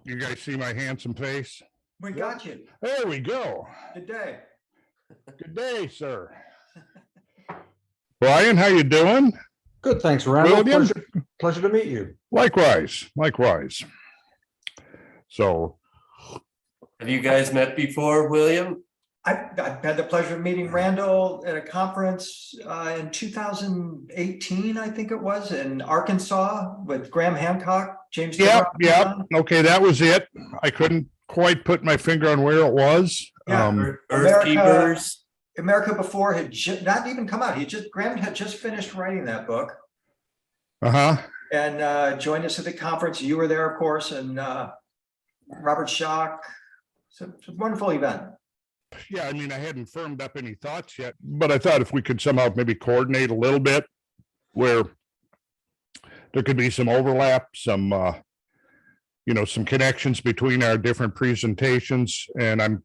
You guys see my handsome face? We got you. There we go. Good day. Good day, sir. Brian, how you doing? Good, thanks, Randall. William? Pleasure to meet you. Likewise. So, Have you guys met before, William? I've had the pleasure of meeting Randall at a conference in 2018, I think it was, in Arkansas with Graham Hancock, James. yeah. Okay, that was it. I couldn't quite put my finger on where it was. Yeah. Earthkeepers. America Before had not even come out. Graham had just finished writing that book. And joined us at the conference. You were there, of course, and Robert Schock. So it's a wonderful event. Yeah, I mean, I hadn't firmed up any thoughts yet, but I thought if we could somehow maybe coordinate a little bit where there could be some overlap, some connections between our different presentations. And I'm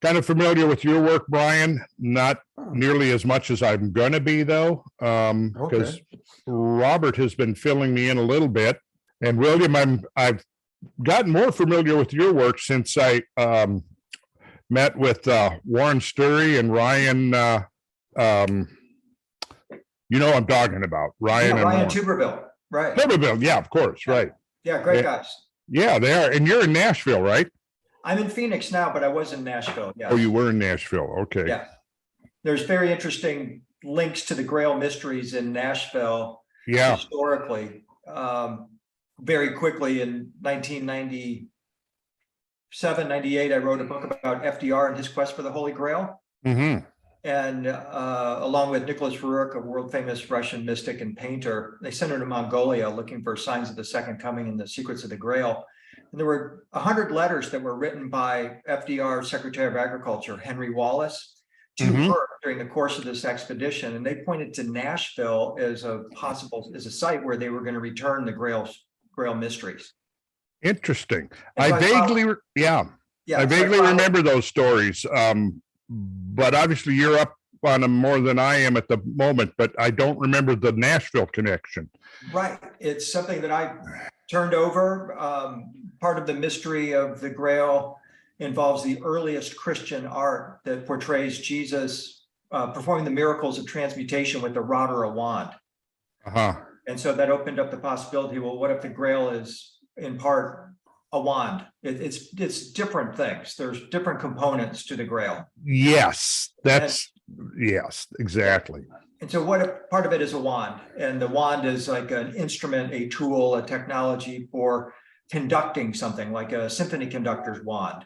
kind of familiar with your work, Brian, not nearly as much as I'm going to be, though, because Robert has been filling me in a little bit. And William, I've gotten more familiar with your work since I met with Warren Sturry and Ryan. I'm talking about Ryan. Yeah, Ryan Tuberville, right? Tuberville, yeah, of course, right. Yeah, great guys. Yeah, they are. And you're in Nashville, right? I'm in Phoenix now, but I was in Nashville. Yeah. Oh, you were in Nashville. Okay. Yeah. There's very interesting links to the Grail mysteries in Nashville. Yeah. Historically, very quickly in 1997, 98, I wrote a book about FDR and his quest for the Holy Grail. Mm-hmm. And along with Nicholas Roerich, a world famous Russian mystic and painter, they sent him to Mongolia looking for signs of the Second Coming and the secrets of the Grail. And there were 100 letters that were written by FDR Secretary of Agriculture, Henry Wallace, to her during the course of this expedition. And they pointed to Nashville as a site where they were going to return the Grail mysteries. Interesting. And I vaguely remember those stories. But obviously you're up on them more than I am at the moment, but I don't remember the Nashville connection. Right. It's something that I turned over. Part of the mystery of the Grail involves the earliest Christian art that portrays Jesus performing the miracles of transmutation with a rod or a wand. And so that opened up the possibility, well, what if the Grail is in part a wand? It's different things. There's different components to the Grail. Yes, yes, exactly. And so what if part of it is a wand, and the wand is like an instrument, a tool, a technology for conducting something, like a symphony conductor's wand.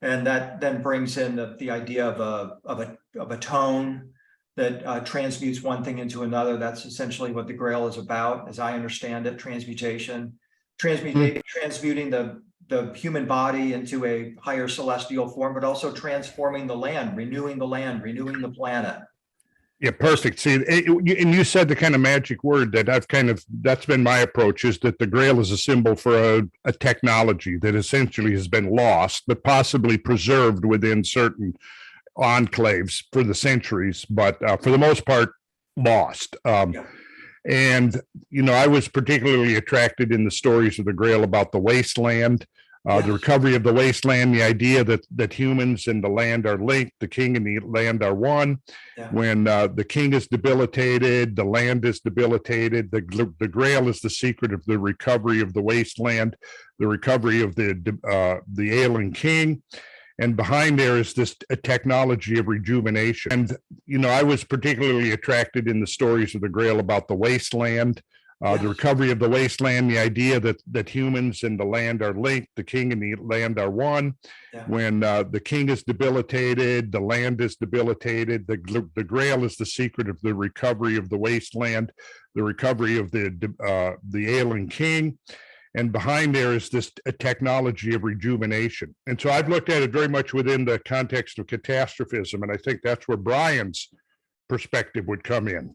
And that then brings in the idea of a tone that transmutes one thing into another. That's essentially what the Grail is about, as I understand it: transmutation, transmuting the human body into a higher celestial form, but also transforming the land, renewing the planet. Yeah, perfect. See, and you said the kind of magic word that that's been my approach, is that the Grail is a symbol for a technology that essentially has been lost, but possibly preserved within certain enclaves for the centuries, but for the most part, lost. And, I was particularly attracted in the stories of the Grail about the wasteland, the recovery of the wasteland, the idea that humans and the land are linked, the king and the land are one. Yeah. When the king is debilitated, the land is debilitated. The Grail is the secret of the recovery of the wasteland, the recovery of the ailing king. And behind there is this technology of rejuvenation. And, I was particularly attracted in the stories of the Grail about the wasteland, the recovery of the wasteland, the idea that humans and the land are linked, the king and the land are one. Yeah. When the king is debilitated, the land is debilitated. The Grail is the secret of the recovery of the wasteland, the recovery of the ailing king. And behind there is this technology of rejuvenation. And so I've looked at it very much within the context of catastrophism. And I think that's where Brian's perspective would come in.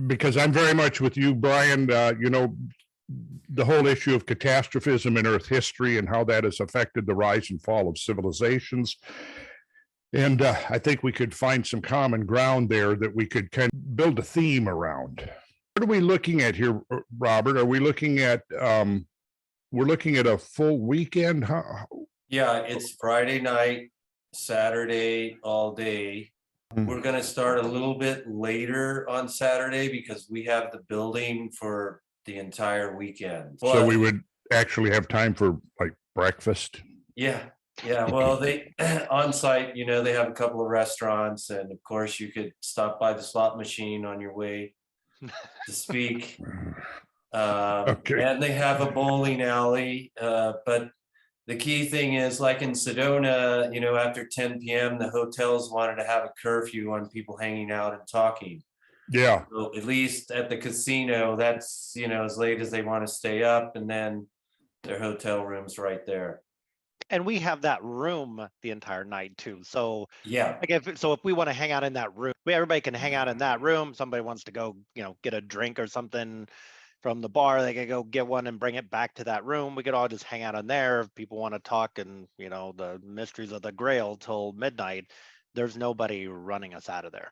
Because I'm very much with you, Brian, the whole issue of catastrophism in Earth history and how that has affected the rise and fall of civilizations. And I think we could find some common ground there that we could kind of build a theme around. What are we looking at here, Robert? Are we looking at we're looking at a full weekend. Yeah, it's Friday night, Saturday all day. We're gonna start a little bit later on Saturday because we have the building for the entire weekend. So we would actually have time for like breakfast. Yeah, well, they on site, they have a couple of restaurants, and of course you could stop by the slot machine on your way to speak. Okay. And they have a bowling alley, but the key thing is, like in Sedona, after 10 p.m., the hotels wanted to have a curfew on people hanging out and talking. Yeah. So at least at the casino, that's, as late as they want to stay up, and then their hotel room's right there. And we have that room the entire night too. So Yeah, like if we want to hang out in that room, everybody can hang out in that room. Somebody wants to go, get a drink or something from the bar, they could go get one and bring it back to that room. We could all just hang out in there. If people want to talk and, the mysteries of the Grail till midnight, there's nobody running us out of there.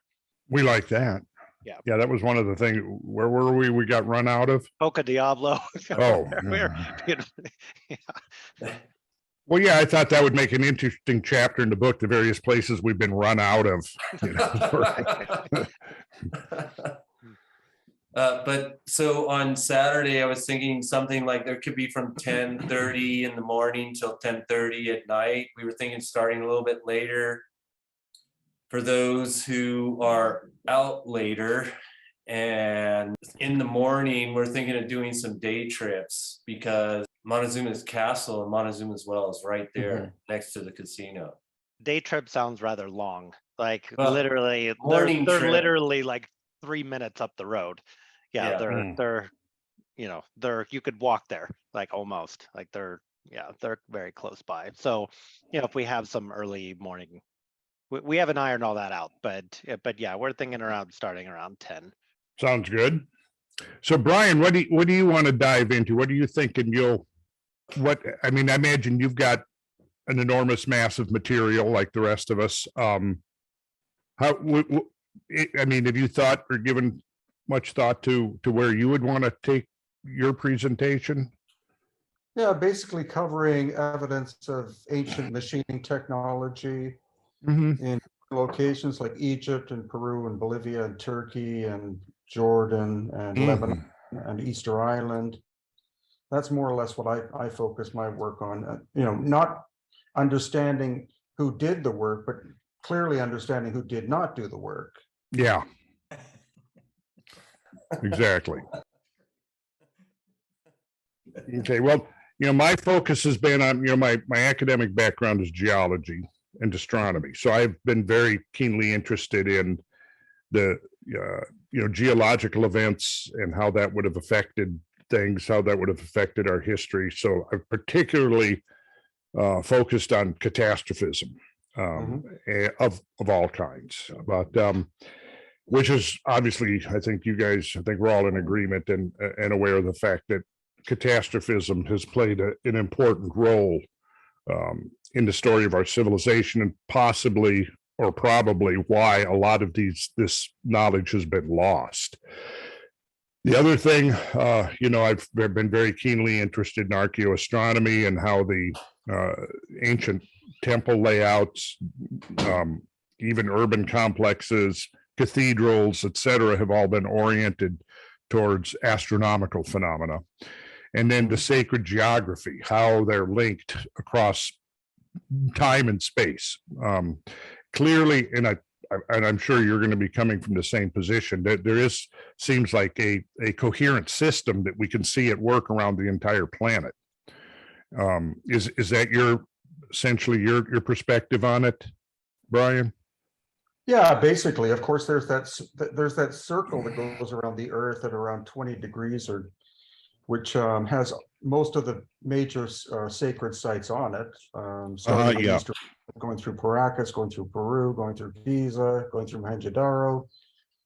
We like that. Yeah. Yeah, that was one of the things. Where were we? We got run out of. Boca Diablo. Oh. Well, yeah, I thought that would make an interesting chapter in the book, the various places we've been run out of. But so on Saturday, I was thinking something like there could be from 10:30 in the morning till 10:30 at night. We were thinking starting a little bit later for those who are out later. And in the morning, we're thinking of doing some day trips because Montezuma's Castle and Montezuma's Well is right there next to the casino. Day trip sounds rather long. Like Well, literally, morning they're trip. literally like 3 minutes up the road. Yeah, Yeah. they're you could walk there, like almost, like they're very close by. So if we have some early morning, we haven't ironed all that out, but yeah, we're thinking around starting around 10. Sounds good. So Brien, what do you want to dive into? What are you thinking I imagine you've got an enormous mass of material like the rest of us. Have you thought or given much thought to where you would want to take your presentation? Yeah, basically covering evidence of ancient machining technology in locations like Egypt and Peru and Bolivia and Turkey and Jordan and Lebanon and Easter Island. That's more or less what I focus my work on. Not understanding who did the work, but clearly understanding who did not do the work. Yeah. Exactly. Okay, well, my focus has been on, my academic background is geology and astronomy. So I've been very keenly interested in the, geological events and how that would have affected things, how that would have affected our history. So I've particularly focused on catastrophism of all kinds, but which is obviously, I think we're all in agreement and aware of the fact that catastrophism has played an important role in the story of our civilization, and possibly or probably why a lot of this knowledge has been lost. The other thing, I've been very keenly interested in archaeoastronomy and how the ancient temple layouts, even urban complexes, cathedrals, etc., have all been oriented towards astronomical phenomena. And then the sacred geography, how they're linked across time and space. Clearly, and I'm sure you're going to be coming from the same position, that there seems like a coherent system that we can see at work around the entire planet. Is that essentially your perspective on it, Brien? Yeah, basically. Of course, there's that circle that goes around the Earth at around 20 degrees, which has most of the major sacred sites on it. Going through Paracas, going through Peru, going through Giza, going through Mohenjo-Daro,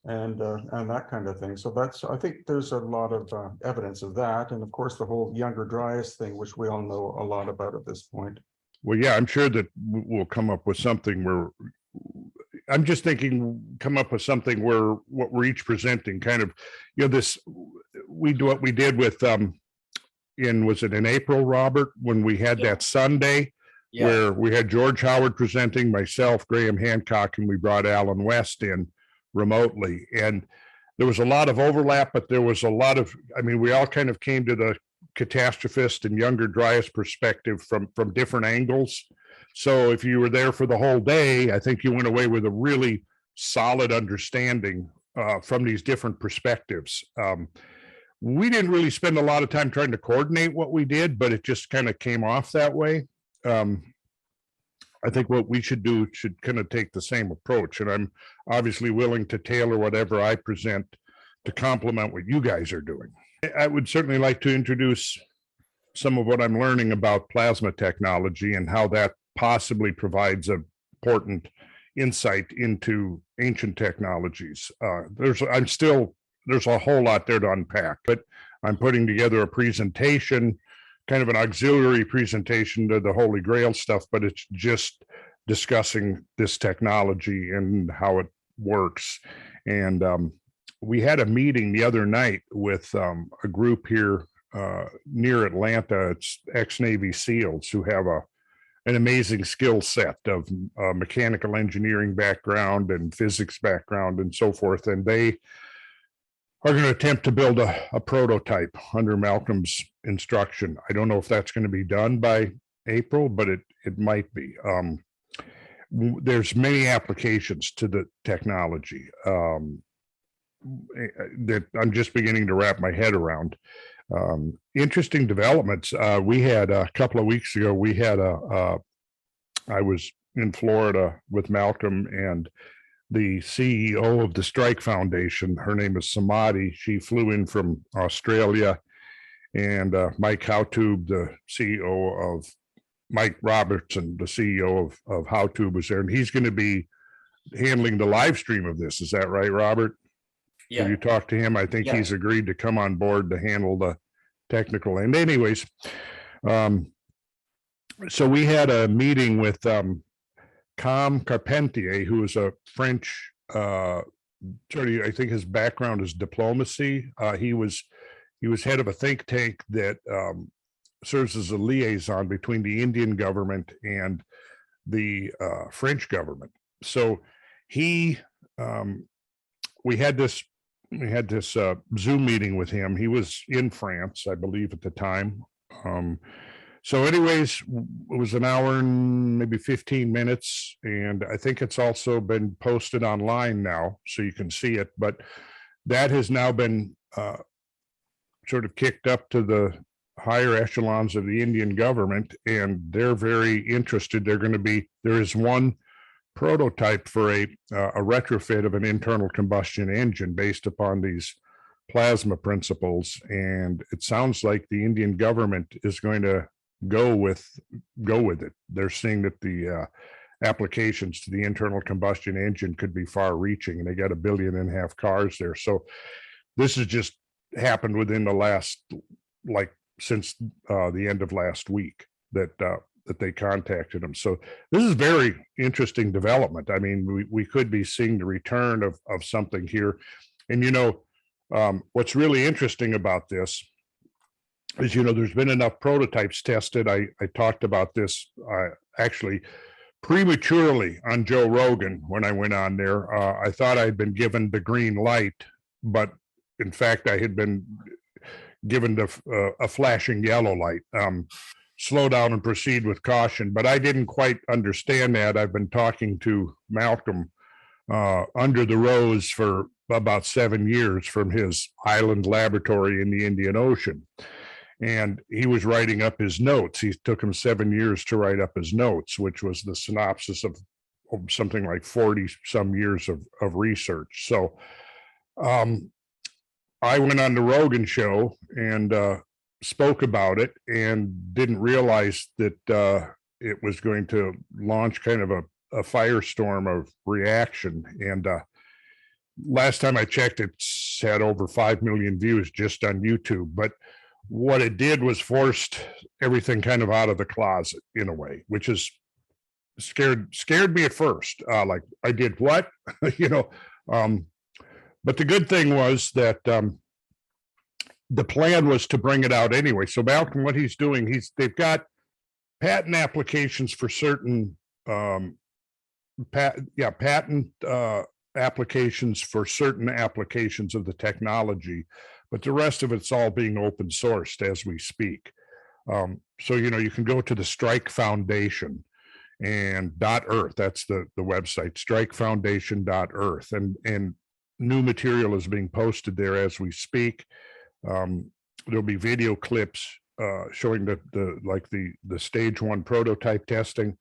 and that kind of thing. So I think there's a lot of evidence of that, and of course the whole Younger Dryas thing, which we all know a lot about at this point. Well, yeah, I'm sure that we'll come up with something where. I'm just thinking, come up with something where what we're each presenting kind of, we do what we did with, was it in April, Robert, when we had that Sunday Yeah, where we had George Howard presenting, myself, Graham Hancock, and we brought Alan West in remotely. And there was a lot of overlap, but there was a lot of, I mean, we all kind of came to the catastrophist and younger dryas perspective from different angles. So if you were there for the whole day, I think you went away with a really solid understanding from these different perspectives. We didn't really spend a lot of time trying to coordinate what we did, but it just kind of came off that way. I think what we should do should kind of take the same approach, and I'm obviously willing to tailor whatever I present to complement what you guys are doing. I would certainly like to introduce some of what I'm learning about plasma technology and how that possibly provides an important insight into ancient technologies. There's a whole lot there to unpack, but I'm putting together a presentation, kind of an auxiliary presentation to the Holy Grail stuff, but it's just discussing this technology and how it works. And we had a meeting the other night with a group here near Atlanta. It's ex-Navy SEALs who have an amazing skill set of mechanical engineering background and physics background and so forth. And they are going to attempt to build a prototype under Malcolm's instruction. I don't know if that's going to be done by April, but it might be. There's many applications to the technology that I'm just beginning to wrap my head around. Interesting developments. We had a couple of weeks ago, I was in Florida with Malcolm and the CEO of the Strike Foundation. Her name is Samadhi. She flew in from Australia, and Mike Howtube, the CEO of Mike Robertson, the CEO of Howtube, was there, and he's going to be handling the live stream of this. Is that right, Robert? yeah. Have you talked to him? I think Yeah. he's agreed to come on board to handle the technical end. Anyways, so we had a meeting with Com Carpentier, who is a French, I think his background is diplomacy. He was head of a think tank that serves as a liaison between the Indian government and the French government. So we had this Zoom meeting with him. He was in France, I believe, at the time. So anyways, it was an hour and maybe 15 minutes, and I think it's also been posted online now, so you can see it. But that has now been sort of kicked up to the higher echelons of the Indian government, and they're very interested. There is one prototype for a retrofit of an internal combustion engine based upon these plasma principles, and it sounds like the Indian government is going to go with it. They're seeing that the applications to the internal combustion engine could be far reaching, and they got 1.5 billion cars there. So this has just happened within the last, since the end of last week that they contacted them. So this is very interesting development. I mean, we could be seeing the return of something here. And what's really interesting about this is, there's been enough prototypes tested. I talked about this actually prematurely on Joe Rogan when I went on there. I thought I'd been given the green light, but in fact, I had been given a flashing yellow light. Slow down and proceed with caution. But I didn't quite understand that. I've been talking to Malcolm under the rose for about 7 years from his island laboratory in the Indian Ocean. And he was writing up his notes. He took him 7 years to write up his notes, which was the synopsis of something like 40 some years of research. So I went on the Rogan show and spoke about it and didn't realize that it was going to launch kind of a firestorm of reaction. And last time I checked, it's had over 5 million views just on YouTube. But what it did was forced everything kind of out of the closet in a way, which is scared me at first. Like, I did what? But the good thing was that the plan was to bring it out anyway. So Malcolm, what he's doing, they've got patent applications for certain patent applications for certain applications of the technology, but the rest of it's all being open sourced as we speak. So, you can go to the Strike Foundation and .earth, that's the website, strikefoundation.earth, and new material is being posted there as we speak. There'll be video clips showing the stage 1 prototype testing.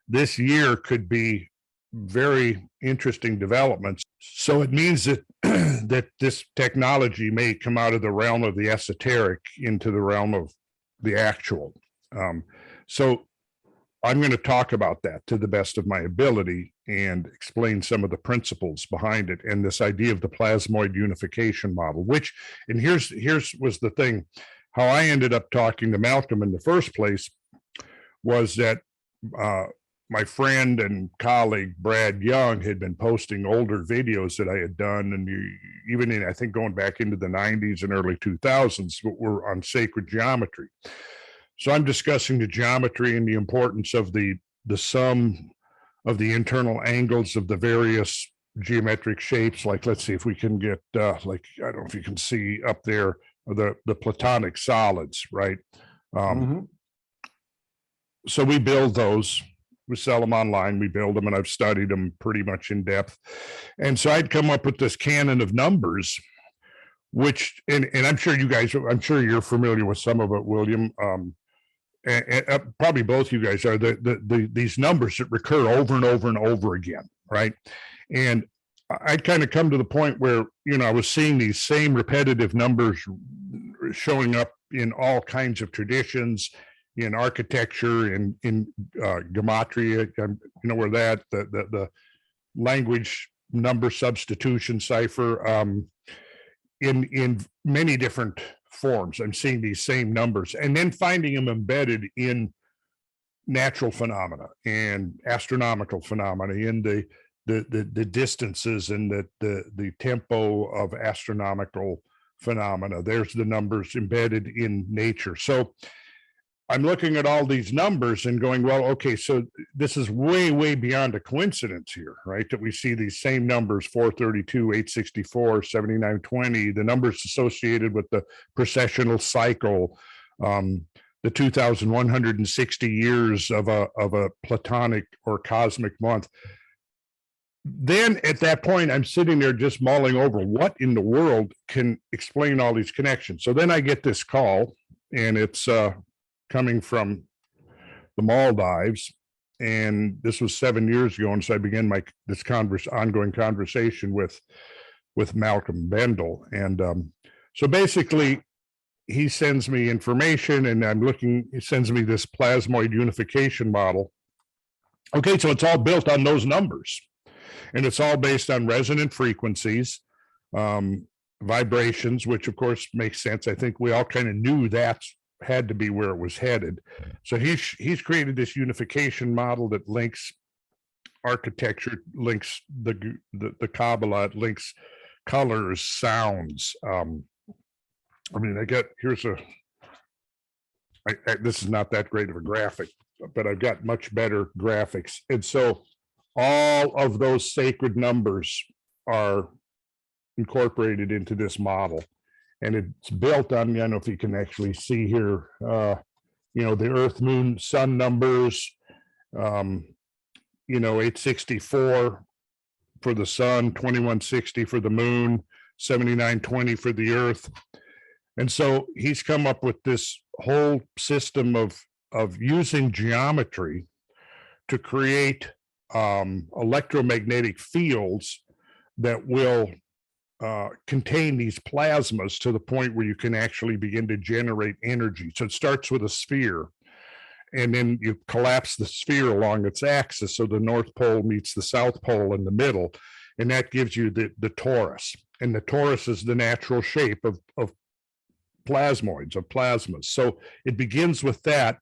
This year could be very interesting developments. So it means that that this technology may come out of the realm of the esoteric into the realm of the actual. So I'm going to talk about that to the best of my ability and explain some of the principles behind it and this idea of the plasmoid unification model, and here's was the thing, how I ended up talking to Malcolm in the first place was that my friend and colleague Brad Young had been posting older videos that I had done, and even I think going back into the 90s and early 2000s, were on sacred geometry. So I'm discussing the geometry and the importance of the sum of the internal angles of the various geometric shapes. Like, let's see if we can get, I don't know if you can see up there, the platonic solids, right? So we build those. We sell them online, we build them, and I've studied them pretty much in depth. And so I'd come up with this canon of numbers, which, and I'm sure I'm sure you're familiar with some of it, William. And probably both you guys are, these numbers that recur over and over and over again, right? And I'd kind of come to the point where, I was seeing these same repetitive numbers showing up in all kinds of traditions, in architecture, in gematria, where that, the language number substitution cipher, in many different forms. I'm seeing these same numbers and then finding them embedded in natural phenomena and astronomical phenomena, in the distances and the tempo of astronomical phenomena. There's the numbers embedded in nature. So I'm looking at all these numbers and going, well, okay, so this is way, way beyond a coincidence here, right? That we see these same numbers, 432, 864, 7920, the numbers associated with the precessional cycle, the 2,160 years of a platonic or cosmic month. Then at that point, I'm sitting there just mulling over what in the world can explain all these connections. So then I get this call, and it's coming from the Maldives, and this was 7 years ago. And so I began this ongoing conversation with Malcolm Bendel. And so basically, he sends me information, and he sends me this plasmoid unification model. Okay, so it's all built on those numbers, and it's all based on resonant frequencies, vibrations, which of course makes sense. I think we all kind of knew that had to be where it was headed. So he's created this unification model that links architecture, links the Kabbalah, it links colors, sounds. This is not that great of a graphic, but I've got much better graphics. And so all of those sacred numbers are incorporated into this model. And it's built on, I don't know if you can actually see here, the Earth, Moon, Sun numbers, 864 for the Sun, 2160 for the Moon, 7920 for the Earth. And so he's come up with this whole system of using geometry to create electromagnetic fields that will contain these plasmas to the point where you can actually begin to generate energy. So it starts with a sphere, and then you collapse the sphere along its axis, so the North Pole meets the South Pole in the middle, and that gives you the torus. And the torus is the natural shape of plasmoids, of plasmas. So it begins with that,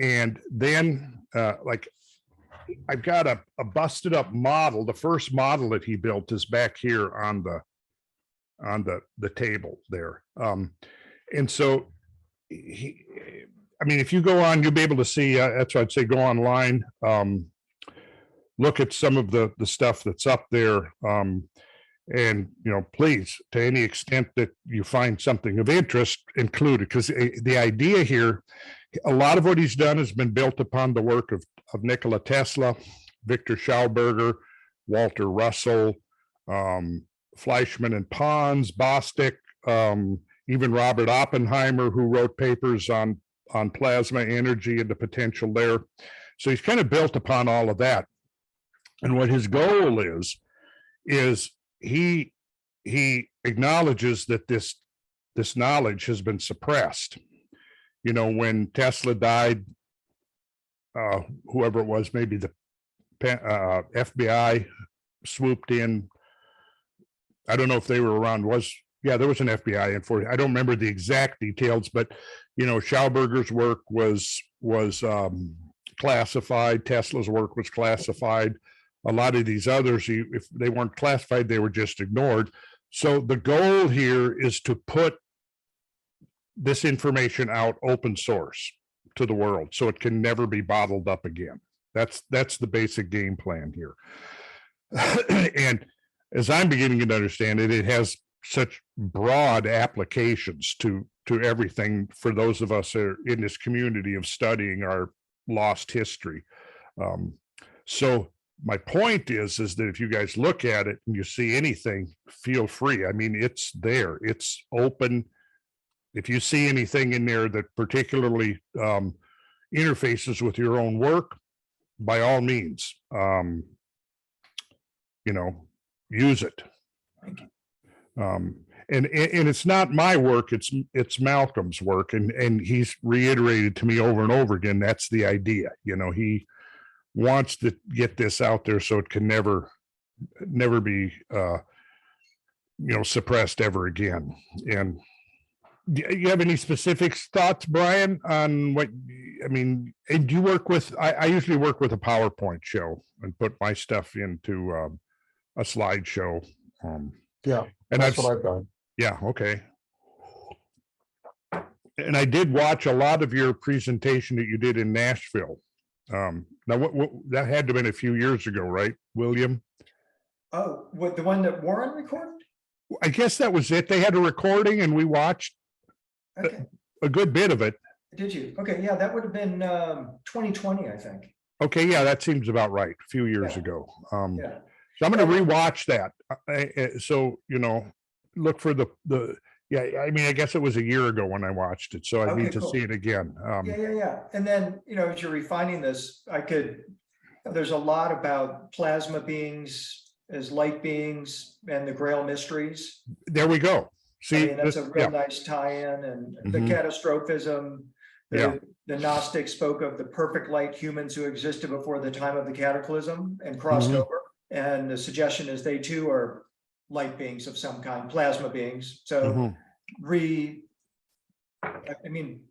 and then I've got a busted up model. The first model that he built is back here on the table there. And so he, I mean, if you go on, you'll be able to see, that's why I'd say go online, look at some of the stuff that's up there. And, you know, please, to any extent that you find something of interest, include it, because the idea here, a lot of what he's done has been built upon the work of Nikola Tesla, Victor Schauberger, Walter Russell, Fleischmann and Pons, Bostic, even Robert Oppenheimer, who wrote papers on plasma energy and the potential there. So he's kind of built upon all of that. And what his goal is he acknowledges that this knowledge has been suppressed. You know, when Tesla died, whoever it was, maybe the FBI swooped in. I don't know if they were around. There was an FBI in for it. I don't remember the exact details, but you know, Schauberger's work was classified. Tesla's work was classified. A lot of these others, if they weren't classified, they were just ignored. So the goal here is to put this information out open source to the world, so it can never be bottled up again. That's the basic game plan here. And as I'm beginning to understand it, it has such broad applications to everything for those of us that are in this community of studying our lost history. So my point is that if you guys look at it and you see anything, feel free. I mean, it's there, it's open. If you see anything in there that particularly interfaces with your own work, by all means, you know, use it. And it's not my work, it's Malcolm's work, and he's reiterated to me over and over again, that's the idea. You know, he wants to get this out there so it can never be you know, suppressed ever again. And do you have any specific thoughts, Brien, on what, I mean, and do you work with, I usually work with a PowerPoint show and put my stuff into a slideshow. Yeah, and that's what I've done. Yeah, okay. And I did watch a lot of your presentation that you did in Nashville. Now, what that had to have been a few years ago, right, William? Oh, what, the one that Warren recorded? I guess that was it. They had a recording and we watched Okay, a good bit of it. did you? Okay, yeah, that would have been 2020, I think. Okay, yeah, that seems about right, a few years Yeah. ago. Yeah. So I'm going to rewatch that. So, you know, look for the, yeah, I mean, I guess it was a year ago when I watched it, so I Okay, need to cool. see it again. Yeah. And then, you know, as you're refining this, there's a lot about plasma beings as light beings and the Grail mysteries. There we go. I See, mean, that's a this- real yeah, nice tie-in, and the Mhm. catastrophism. Yeah. The Gnostics spoke of the perfect light humans who existed before the time of the cataclysm and crossed Mhm. over. And the suggestion is they too are light beings of some kind, plasma beings. So Mhm. I mean,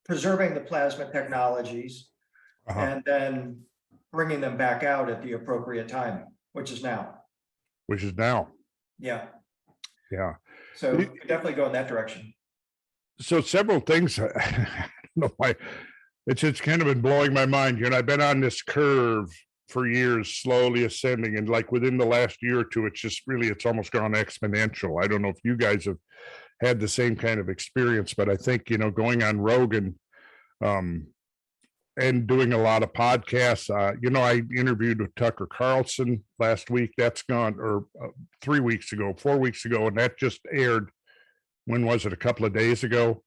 preserving the plasma technologies Uh-huh. and then bringing them back out at the appropriate time, which is now. Which is now, Yeah. yeah. So we could definitely go in that direction. So several things, I don't know why, it's kind of been blowing my mind. You know, I've been on this curve for years, slowly ascending, and like within the last year or two, it's almost gone exponential. I don't know if you guys have had the same kind of experience, but I think, you know, going on Rogan and doing a lot of podcasts, you know, I interviewed with Tucker Carlson last week. That's gone, or 4 weeks ago, and that just aired. When was it? A couple of days ago.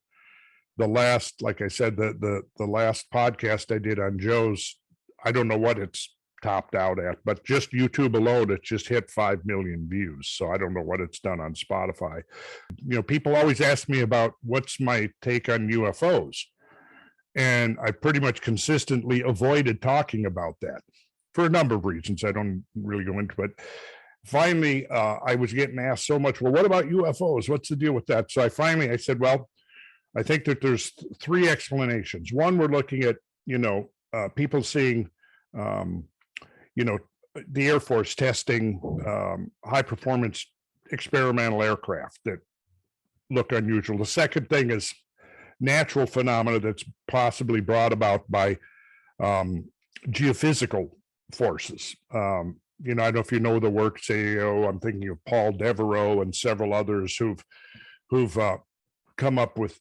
The last, like I said, the last podcast I did on Joe's, I don't know what it's topped out at, but just YouTube alone, it just hit 5 million views. So I don't know what it's done on Spotify. You know, people always ask me about what's my take on UFOs. And I pretty much consistently avoided talking about that for a number of reasons. I don't really go into it. Finally, I was getting asked so much, well, what about UFOs? What's the deal with that? So I said, well, I think that there's 3 explanations. One, we're looking at, you know, people seeing, you know, the Air Force testing high performance experimental aircraft that look unusual. The second thing is natural phenomena that's possibly brought about by geophysical forces. I don't know if you know the work, say, I'm thinking of Paul Devereaux and several others who've come up with,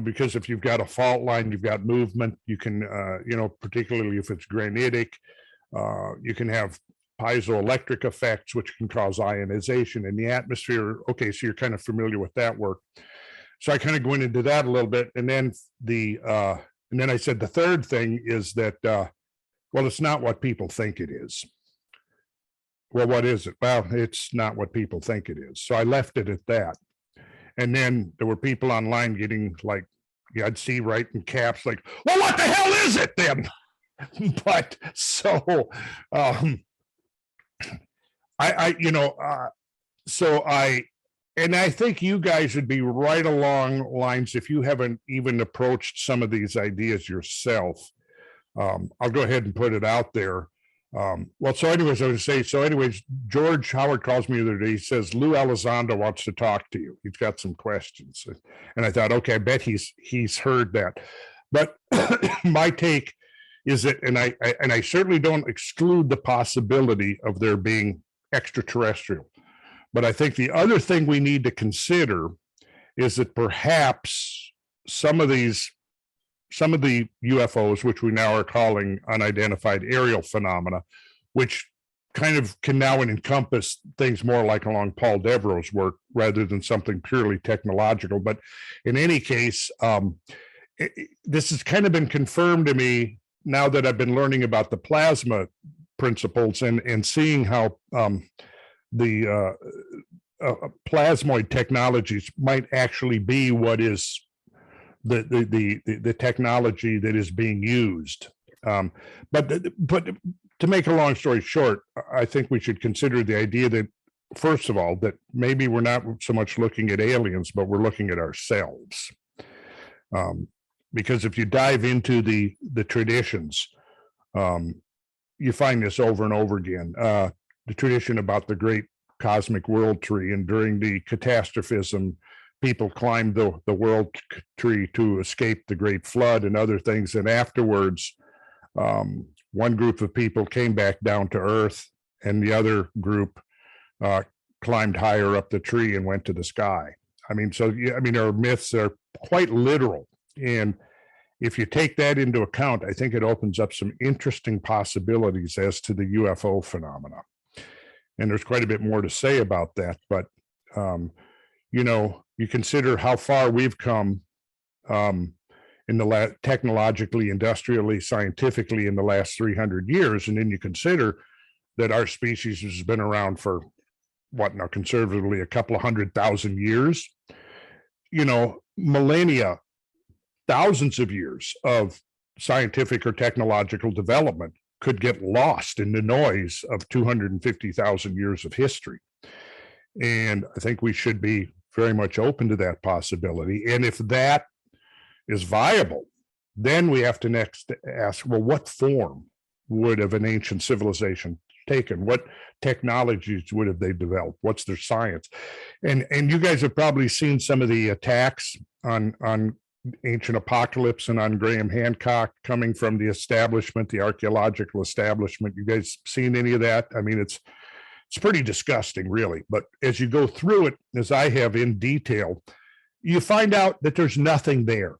because if you've got a fault line, you've got movement, you can, particularly if it's granitic, you can have piezoelectric effects, which can cause ionization in the atmosphere. Okay, so you're kind of familiar with that work. So I kind of went into that a little bit. And then I said, the third thing is that, well, it's not what people think it is. Well, what is it? Well, it's not what people think it is. So I left it at that. And then there were people online getting like, I'd see right in caps, like, well, what the hell is it then? But so, and I think you guys would be right along lines if you haven't even approached some of these ideas yourself. I'll go ahead and put it out there. So anyways, I would say, George Howard calls me the other day. He says, Lou Elizondo wants to talk to you. He's got some questions. And I thought, okay, I bet he's heard that. But my take is that, and I certainly don't exclude the possibility of there being extraterrestrial. But I think the other thing we need to consider is that perhaps some of the UFOs, which we now are calling unidentified aerial phenomena, which kind of can now encompass things more like along Paul Devereaux's work rather than something purely technological. But in any case, this has kind of been confirmed to me now that I've been learning about the plasma principles and seeing how the plasmoid technologies might actually be what is the technology that is being used. But to make a long story short, I think we should consider the idea that, first of all, that maybe we're not so much looking at aliens, but we're looking at ourselves. Because if you dive into the traditions, you find this over and over again. The tradition about the great cosmic world tree, and during the catastrophism, people climbed the world tree to escape the great flood and other things. And afterwards, one group of people came back down to earth, and the other group climbed higher up the tree and went to the sky. Our myths are quite literal. And if you take that into account, I think it opens up some interesting possibilities as to the UFO phenomena. And there's quite a bit more to say about that. But, you consider how far we've come in the technologically, industrially, scientifically in the last 300 years. And then you consider that our species has been around for conservatively a couple of 100,000 years, millennia, thousands of years of scientific or technological development could get lost in the noise of 250,000 years of history. And I think we should be very much open to that possibility. And if that is viable, then we have to next ask, well, what form would have an ancient civilization taken? What technologies would have they developed? What's their science? And you guys have probably seen some of the attacks on Ancient Apocalypse and on Graham Hancock coming from the establishment, the archaeological establishment. You guys seen any of that? I mean, it's pretty disgusting, really. But as you go through it, as I have in detail, you find out that there's nothing there.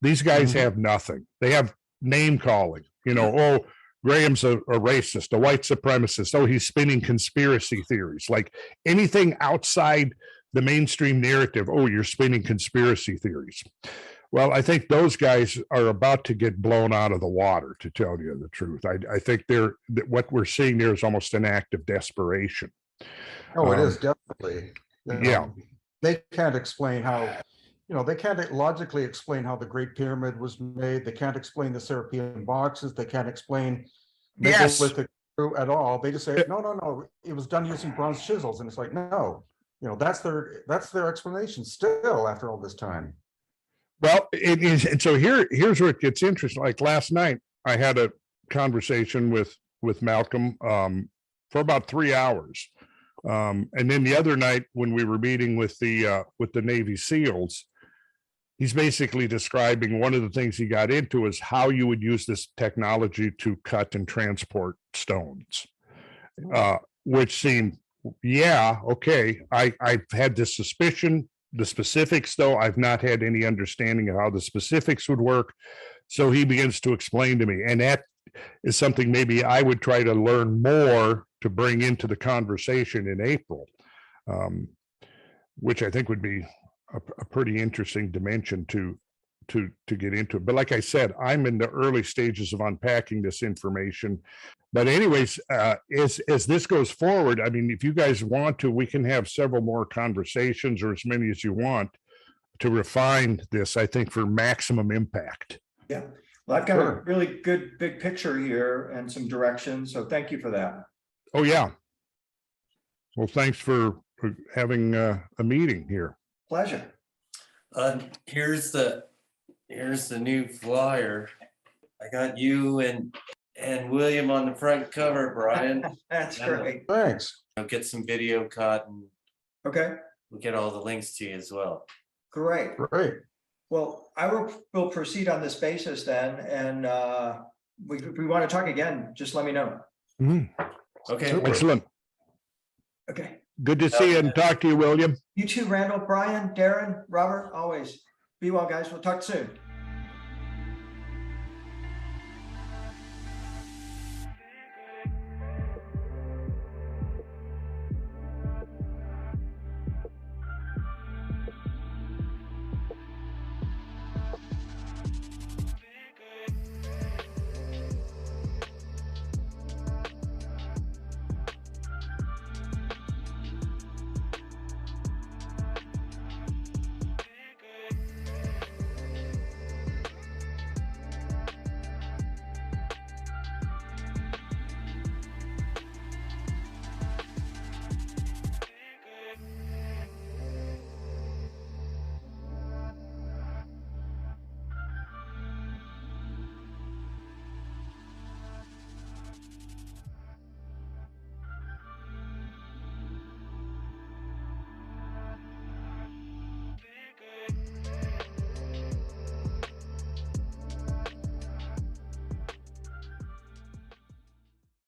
These guys have nothing. They have name calling, oh, Graham's a racist, a white supremacist. Oh, he's spinning conspiracy theories. Like anything outside the mainstream narrative, oh, you're spinning conspiracy theories. Well, I think those guys are about to get blown out of the water, to tell you the truth. I think what we're seeing there is almost an act of desperation. Oh, it is definitely. Yeah. They can't explain how, they can't logically explain how the Great Pyramid was made. They can't explain the Serapeum boxes. They can't explain megalithic at all. They just say, no, it was done using bronze chisels. And it's like, no, that's their explanation still after all this time. Well, it is. And so here's where it gets interesting. Like last night, I had a conversation with Malcolm for about 3 hours And then the other night when we were meeting with the Navy SEALs, he's basically describing one of the things he got into is how you would use this technology to cut and transport stones, which seemed, yeah, okay. I've had this suspicion, the specifics though, I've not had any understanding of how the specifics would work. So he begins to explain to me, and that is something maybe I would try to learn more to bring into the conversation in April, which I think would be a pretty interesting dimension to get into. But like I said, I'm in the early stages of unpacking this information. But anyways, as this goes forward, I mean, if you guys want to, we can have several more conversations, or as many as you want, to refine this, I think, for maximum impact. Yeah, well, I've got a really good big picture here and some direction, so thank you for that. Oh, yeah. Well, thanks for having a meeting here. Pleasure. Here's the new flyer. I got you and William on the front cover, Brian. That's great. Thanks. I'll get some video cut and Okay, we'll get all the links to you as well. great. Great. Well, I will proceed on this basis then, and if we want to talk again, just let me know. Okay. Super. Excellent. Okay. Good to see you and talk to you, William. You too, Randall, Brian, Darren, Robert, always. Be well, guys. We'll talk soon.